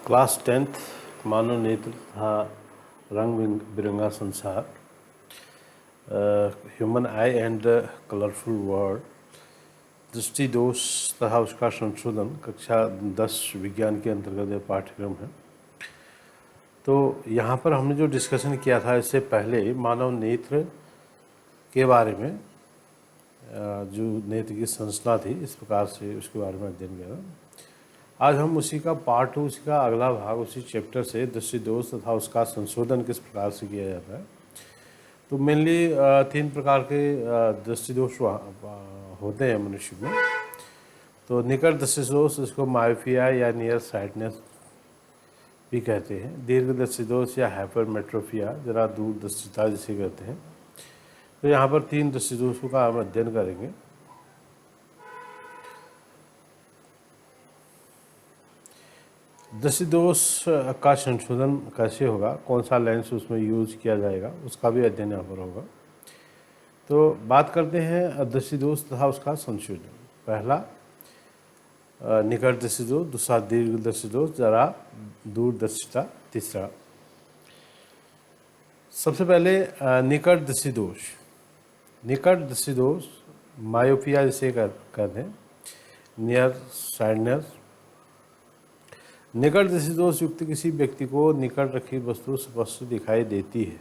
Class 10th मानव नेत्र तथा रंग बिरंगा संसार, human I and the colourful world, दृष्टि दोष तथा उसका संशोधन, कक्षा 10 विज्ञान के अंतर्गत यह पाठ्यक्रम है। तो यहाँ पर हमने जो डिस्कशन किया था इससे पहले मानव नेत्र के बारे में, जो नेत्र की संरचना थी इस प्रकार से उसके बारे में अध्ययन किया था। आज हम उसी का पार्ट 2, उसी का अगला भाग, उसी चैप्टर से दृष्टि दोष तथा उसका संशोधन किस प्रकार से किया जाता है। तो मेनली 3 प्रकार के दृष्टि दोष होते हैं मनुष्य में। तो निकट दृष्टि दोष, इसको मायोपिया या नियर साइटनेस भी कहते हैं। दीर्घ दृष्टि दोष या हाइपरमेट्रोपिया, जरा दूर दृष्टिता जिसे कहते हैं। तो यहाँ पर 3 दृष्टि दोषों का हम अध्ययन करेंगे। दृष्टि दोष का संशोधन कैसे होगा, कौन सा लेंस उसमें यूज किया जाएगा, उसका भी अध्ययन यहाँ पर होगा। तो बात करते हैं दृष्टि दोष तथा उसका संशोधन। पहला निकट दृष्टि दोष, दूसरा दीर्घ दृष्टि दोष, जरा दूरदर्शिता, तीसरा। सबसे पहले निकट दृष्टि दोष। निकट दृष्टि दोष मायोपिया जिसे कहते हैं, नियर साइडनेस। निकट दृष्टि दोष युक्त किसी व्यक्ति को निकट रखी वस्तु स्पष्ट दिखाई देती है,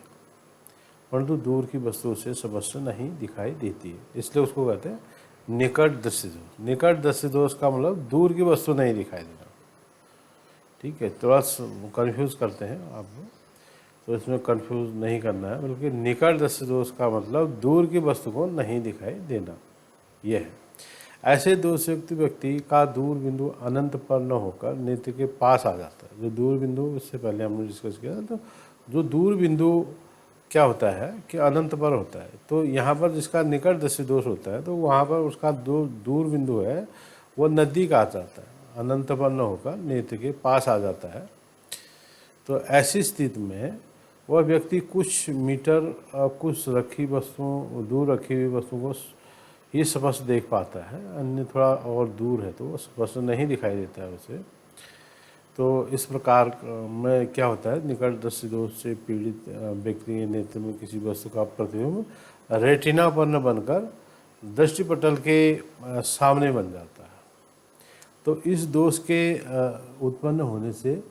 परंतु दूर की वस्तु से स्पष्ट नहीं दिखाई देती है, इसलिए उसको कहते हैं निकट दृष्टि दोष। निकट दृष्टि दोष का मतलब दूर की वस्तु नहीं दिखाई देना। ठीक है, थोड़ा कंफ्यूज करते हैं आप, तो इसमें कंफ्यूज नहीं करना है, बल्कि निकट दृष्टि दोष का मतलब दूर की वस्तु को नहीं दिखाई देना, यह है। ऐसे दोषयुक्त व्यक्ति का दूर बिंदु अनंत पर न होकर नेत्र के पास आ जाता है। जो दूर बिंदु, इससे पहले हमने डिस्कस किया था, तो जो दूर बिंदु क्या होता है कि अनंत पर होता है। तो यहाँ पर जिसका निकट दृष्टि दोष होता है तो वहाँ पर उसका दूर बिंदु है वो नज़दीक आ जाता है, अनंत पर न होकर नेत्र के पास आ जाता है। तो ऐसी स्थिति में वह व्यक्ति कुछ मीटर कुछ रखी वस्तुओं, दूर रखी हुई वस्तुओं को ही स्पष्ट देख पाता है, अन्य थोड़ा और दूर है तो वो स्पष्ट नहीं दिखाई देता है उसे। तो इस प्रकार में क्या होता है, निकट दृष्टि दोष से पीड़ित व्यक्ति के नेत्र में किसी वस्तु का प्रतिबिंब रेटिना पर न बनकर दृष्टिपटल के सामने बन जाता है। तो इस दोष के उत्पन्न होने से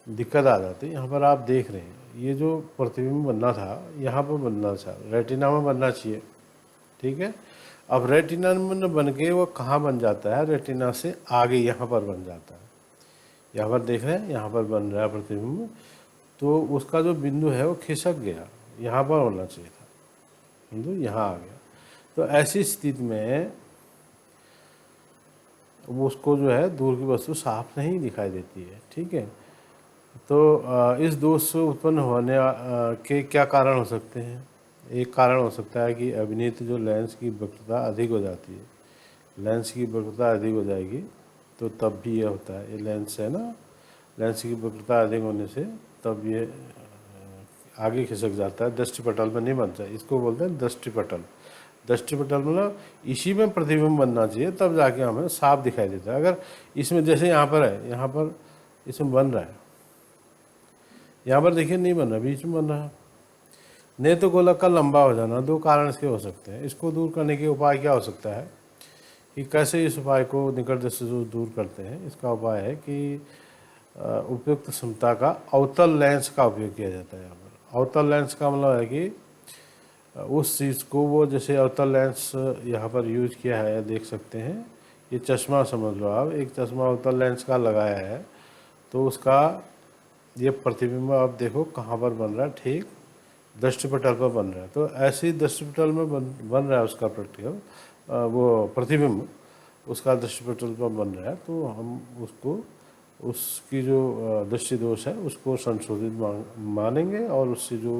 दिक्कत आ जाती है। यहाँ पर आप देख रहे हैं ये जो प्रतिबिंब बनना था यहाँ पर बनना था, रेटिना में बनना चाहिए। ठीक है, अब रेटिना में बन के वो कहाँ बन जाता है, रेटिना से आगे यहाँ पर बन जाता है। यहाँ पर देख रहे हैं, यहाँ पर बन रहा है प्रतिबिंब, तो उसका जो बिंदु है वो खिसक गया, यहाँ पर होना चाहिए था, बिंदु यहाँ आ गया। तो ऐसी स्थिति में उसको जो है दूर की वस्तु साफ नहीं दिखाई देती है। ठीक है, तो इस दोष से उत्पन्न होने के क्या कारण हो सकते हैं। एक कारण हो सकता है कि अभिनीत जो लेंस की वक्रता अधिक हो जाती है, लेंस की वक्रता अधिक हो जाएगी तो तब भी ये होता है, ये लेंस है ना, लेंस की वक्रता अधिक होने से तब ये आगे खिसक जाता है, दृष्टिपटल में नहीं बनता है। इसको बोलते हैं दृष्टिपटल। दृष्टिपटल मतलब इसी में प्रतिबिंब बनना चाहिए, तब जाके हमें साफ दिखाई देता है। अगर इसमें जैसे यहाँ पर है, यहाँ पर इसमें बन रहा है, यहाँ पर देखिए नहीं बन रहा, बीच में बन रहा है। नेत्र गोलक का लंबा हो जाना, 2 कारण इसके हो सकते हैं। इसको दूर करने के उपाय क्या हो सकता है कि कैसे इस उपाय को निकट दृष्टि दोष दूर करते हैं। इसका उपाय है कि उपयुक्त क्षमता का अवतल लेंस का उपयोग किया जाता है। यहाँ पर अवतल लेंस का मतलब है कि उस चीज़ को वो, जैसे अवतल लेंस यहाँ पर यूज किया है, देख सकते हैं, ये चश्मा समझ लो आप, एक चश्मा अवतल लेंस का लगाया है, तो उसका ये प्रतिबिंब आप देखो कहाँ पर बन रहा है, ठीक दृष्टिपटल पर बन रहा है। तो ऐसे ही दृष्टिपटल में बन रहा है उसका वो प्रतिबिंब, उसका दृष्टिपटल पर बन रहा है। तो हम उसको, उसकी जो दृष्टि दोष है उसको संशोधित मानेंगे, और उससे जो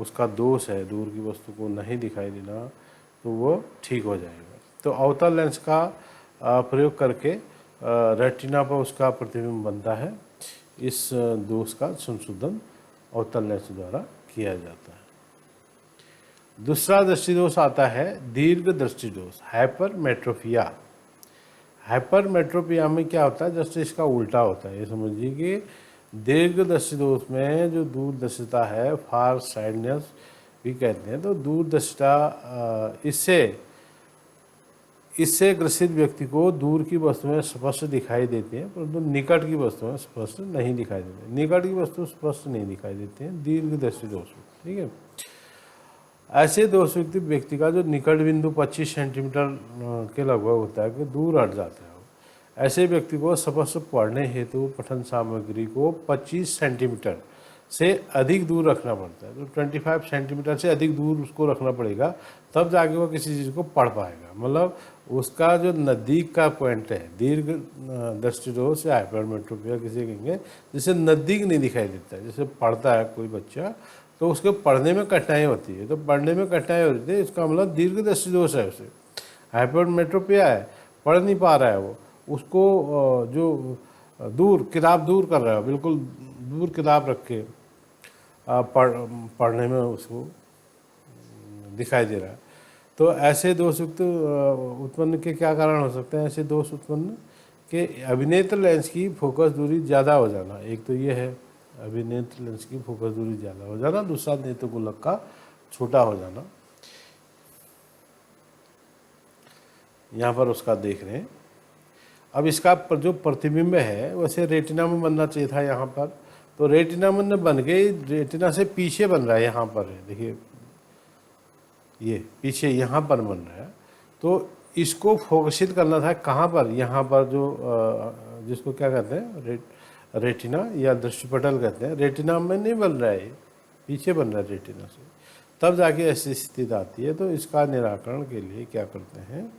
उसका दोष है दूर की वस्तु को नहीं दिखाई देना, तो वो ठीक हो जाएगा। तो अवतल लेंस का प्रयोग करके रेटिना पर उसका प्रतिबिंब बनता है। इस दोष का संशोधन अवतल लेंस द्वारा किया जाता है। दूसरा दृष्टि दोष आता है दीर्घ दृष्टि दोष, हाइपरमेट्रोपिया। हाइपरमेट्रोपिया में क्या होता है, जस्ट इसका उल्टा होता है। ये समझिए कि दीर्घदर्शी दोष में जो दूरदर्शिता है, फार साइडनेस भी कहते हैं, तो दूरदर्शिता इससे ग्रसित व्यक्ति को दूर की वस्तुएं स्पष्ट दिखाई देती हैं, परंतु निकट की वस्तुएं स्पष्ट नहीं दिखाई देती। निकट की वस्तु स्पष्ट नहीं दिखाई देती हैं दीर्घदर्शी दोष में, ठीक है। ऐसे दोष व्यक्ति का जो निकट बिंदु 25 सेंटीमीटर के लगभग होता है कि दूर हट जाता है। ऐसे व्यक्ति को स्पष्ट पढ़ने हेतु पठन सामग्री को 25 सेंटीमीटर से अधिक दूर रखना पड़ता है। तो 25 सेंटीमीटर से अधिक दूर उसको रखना पड़ेगा, तब जाके वो किसी चीज़ को पढ़ पाएगा। मतलब उसका जो नज़दीक का पॉइंट है, दीर्घ दृष्टि दोष या हाइपरमेट्रोपिया किसे कहेंगे, जिसे नज़दीक नहीं दिखाई देता है। जैसे पढ़ता है कोई बच्चा तो उसके पढ़ने में कठिनाई होती है, तो पढ़ने में कठिनाई होती है, इसका मतलब दीर्घ दृष्टि दोष है। उसे हाइपरमेट्रोपिया है, पढ़ नहीं पा रहा है वो, उसको जो दूर किताब दूर कर रहा है, बिल्कुल दूर किताब रख के पढ़ने में उसको दिखाई दे रहा है। तो ऐसे दोष उत्पन्न के क्या कारण हो सकते हैं? ऐसे दोष उत्पन्न के अभिनेत्र लेंस की फोकस दूरी ज़्यादा हो जाना, एक तो ये है अभिनेत्र लेंस की फोकस दूरी ज़्यादा हो जाना, दूसरा नेत्र गोलक का छोटा हो जाना। यहाँ पर उसका देख रहे हैं। अब इसका जो प्रतिबिंब है वैसे रेटिना में बनना चाहिए था यहाँ पर, तो रेटिना में बन गई, रेटिना से पीछे बन रहा है। यहाँ पर देखिए, ये पीछे यहाँ पर बन रहा है, तो इसको फोकसित करना था कहाँ पर? यहाँ पर जो जिसको क्या कहते हैं, रेटिना या दृष्टिपटल कहते हैं। रेटिना में नहीं बन रहा है, पीछे बन रहा है रेटिना से, तब जाके ऐसी स्थिति आती है। तो इसका निराकरण के लिए क्या करते हैं,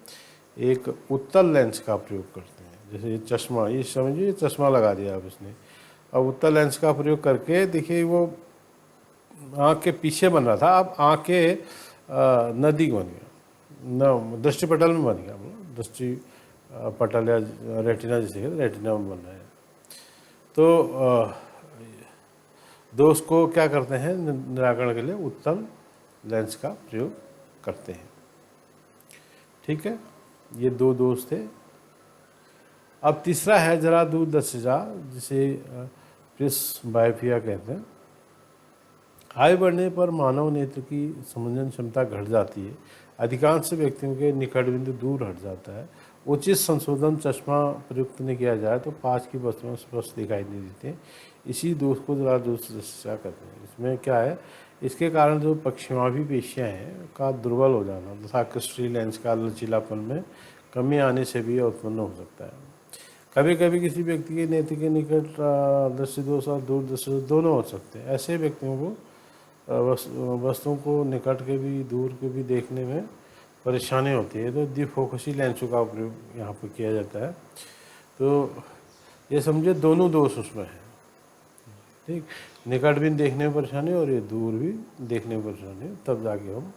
एक उत्तल लेंस का प्रयोग करते हैं। जैसे ये चश्मा, ये समझिए चश्मा लगा दिया अब इसने, अब उत्तल लेंस का प्रयोग करके देखिए वो आँख के पीछे बन रहा था, अब आँख के नज़दीक बन गया, न दृष्टिपटल में बन गया। दृष्टि पटल या रेटिना जिसे कहते हैं, रेटिना में बन रहा है। तो दोष को क्या करते हैं निराकरण के लिए, उत्तल लेंस का प्रयोग करते हैं। ठीक है, ये दो दोष थे। अब तीसरा है जरा दूरदर्शिता, जिसे प्रेसबायोपिया कहते हैं। आयु बढ़ने पर मानव नेत्र की समंजन क्षमता घट जाती है, अधिकांश व्यक्तियों के निकट बिंदु दूर हट जाता है। उचित संशोधन चश्मा प्रयुक्त नहीं किया जाए तो पास की वस्तुएं स्पष्ट दिखाई नहीं देती। इसी दोष को जरा दूरदर्शिता कहते हैं। इसमें क्या है, इसके कारण जो पक्षिमाभी पेशियाँ हैं का दुर्बल हो जाना तथा क्रिस्टल लेंस का लचीलापन में कमी आने से भी उत्पन्न हो सकता है। कभी कभी किसी व्यक्ति के नेत्र के निकट दृष्टि दोष और दूरदर्शी दोष दोनों हो सकते हैं। ऐसे व्यक्तियों को वस्तुओं को निकट के भी दूर के भी देखने में परेशानी होती है, तो द्विफोकसी लेंसों का उपयोग यहाँ पर किया जाता है। तो ये समझे दोनों दोष उसमें है, ठीक, निकट भी देखने में परेशानी और ये दूर भी देखने में परेशानी, तब जाके हम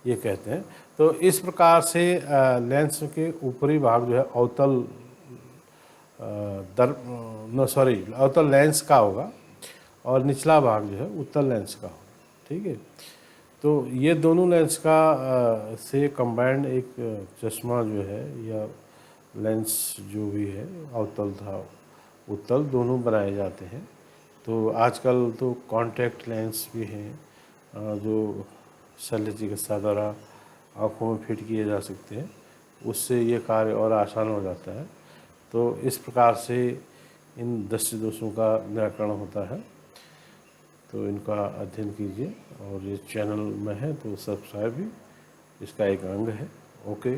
ये कहते हैं। तो इस प्रकार से लेंस के ऊपरी भाग जो है अवतल अवतल लेंस का होगा और निचला भाग जो है उत्तल लेंस का होगा, ठीक है। तो ये दोनों लेंस का से कंबाइंड एक चश्मा जो है या लेंस जो भी है, अवतल था उत्तल दोनों बनाए जाते हैं। तो आजकल तो कॉन्टैक्ट लेंस भी हैं जो शल्य चिकित्सा द्वारा आँखों में फिट किए जा सकते हैं, उससे ये कार्य और आसान हो जाता है। तो इस प्रकार से इन दृष्टि दोषों का निराकरण होता है। तो इनका अध्ययन कीजिए और ये चैनल में है तो सब्सक्राइब भी इसका एक अंग है। ओके।